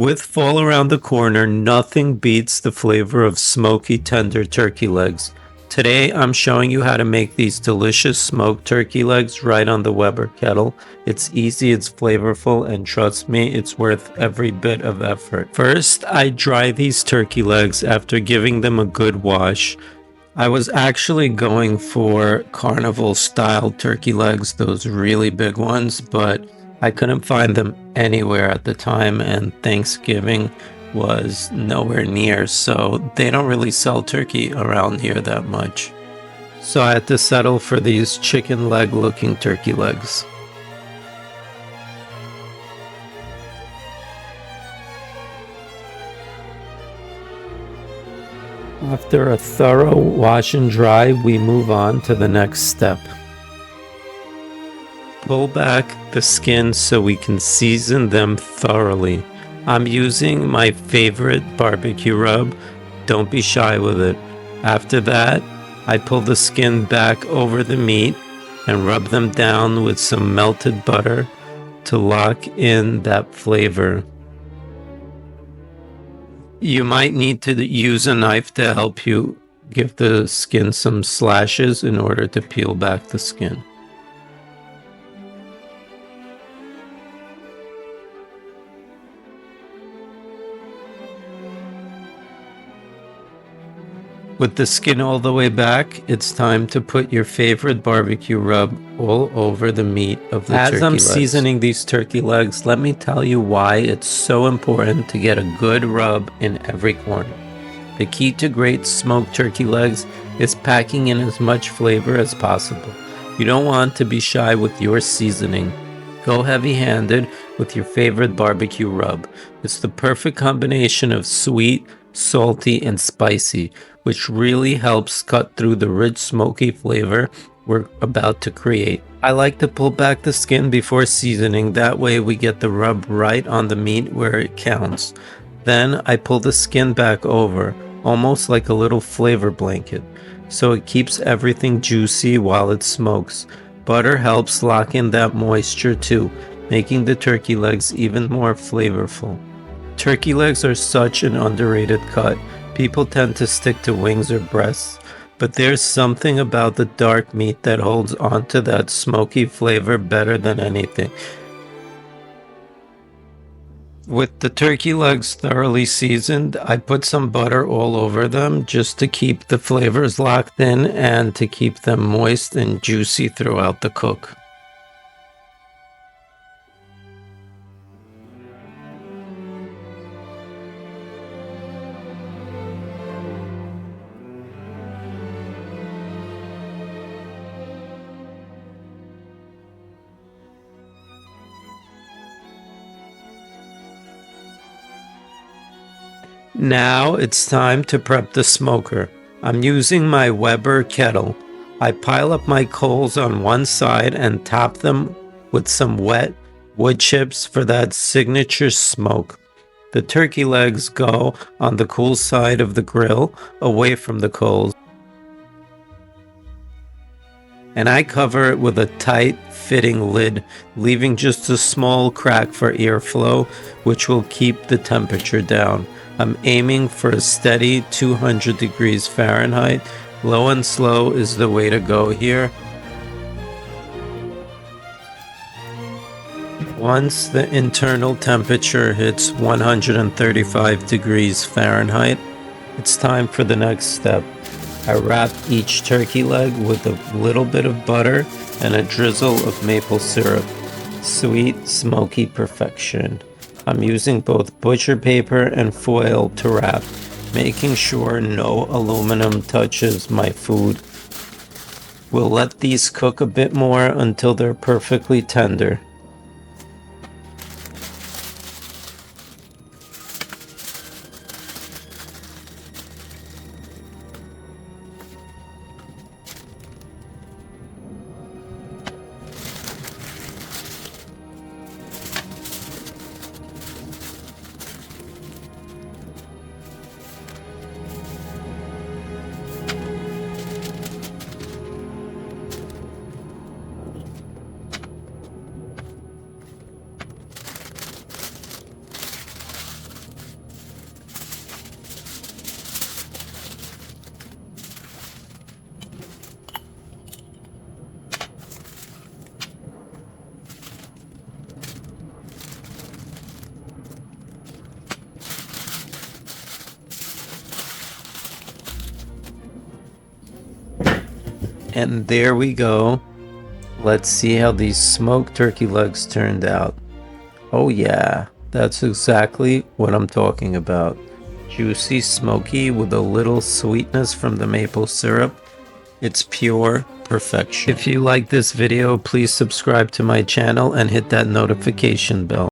With fall around the corner, nothing beats the flavor of smoky, tender turkey legs. Today, I'm showing you how to make these delicious smoked turkey legs right on the Weber kettle. It's easy, it's flavorful, and trust me, it's worth every bit of effort. First, I dry these turkey legs after giving them a good wash. I was actually going for carnival style turkey legs, those really big ones, but I couldn't find them anywhere at the time, and Thanksgiving was nowhere near, so they don't really sell turkey around here that much. So I had to settle for these chicken leg looking turkey legs. After a thorough wash and dry, we move on to the next step. Pull back the skin so we can season them thoroughly. I'm using my favorite barbecue rub. Don't be shy with it. After that, I pull the skin back over the meat and rub them down with some melted butter to lock in that flavor. You might need to use a knife to help you give the skin some slashes in order to peel back the skin. With the skin all the way back, it's time to put your favorite barbecue rub all over the meat of the turkey legs. As I'm seasoning these turkey legs, let me tell you why it's so important to get a good rub in every corner. The key to great smoked turkey legs is packing in as much flavor as possible. You don't want to be shy with your seasoning. Go heavy-handed with your favorite barbecue rub. It's the perfect combination of sweet, salty, and spicy, which really helps cut through the rich smoky flavor we're about to create. I like to pull back the skin before seasoning, that way we get the rub right on the meat where it counts. Then I pull the skin back over, almost like a little flavor blanket, so it keeps everything juicy while it smokes. Butter helps lock in that moisture too, making the turkey legs even more flavorful. Turkey legs are such an underrated cut. People tend to stick to wings or breasts, but there's something about the dark meat that holds onto that smoky flavor better than anything. With the turkey legs thoroughly seasoned, I put some butter all over them just to keep the flavors locked in and to keep them moist and juicy throughout the cook. Now it's time to prep the smoker. I'm using my Weber kettle. I pile up my coals on one side and top them with some wet wood chips for that signature smoke. The turkey legs go on the cool side of the grill, away from the coals. And I cover it with a tight fitting lid, leaving just a small crack for airflow, which will keep the temperature down. I'm aiming for a steady 200 degrees Fahrenheit. Low and slow is the way to go here. Once the internal temperature hits 135 degrees Fahrenheit, it's time for the next step. I wrap each turkey leg with a little bit of butter and a drizzle of maple syrup. Sweet, smoky perfection. I'm using both butcher paper and foil to wrap, making sure no aluminum touches my food. We'll let these cook a bit more until they're perfectly tender. And there we go. Let's see how these smoked turkey legs turned out. Oh yeah, that's exactly what I'm talking about. Juicy, smoky, with a little sweetness from the maple syrup. It's pure perfection. If you like this video, please subscribe to my channel and hit that notification bell.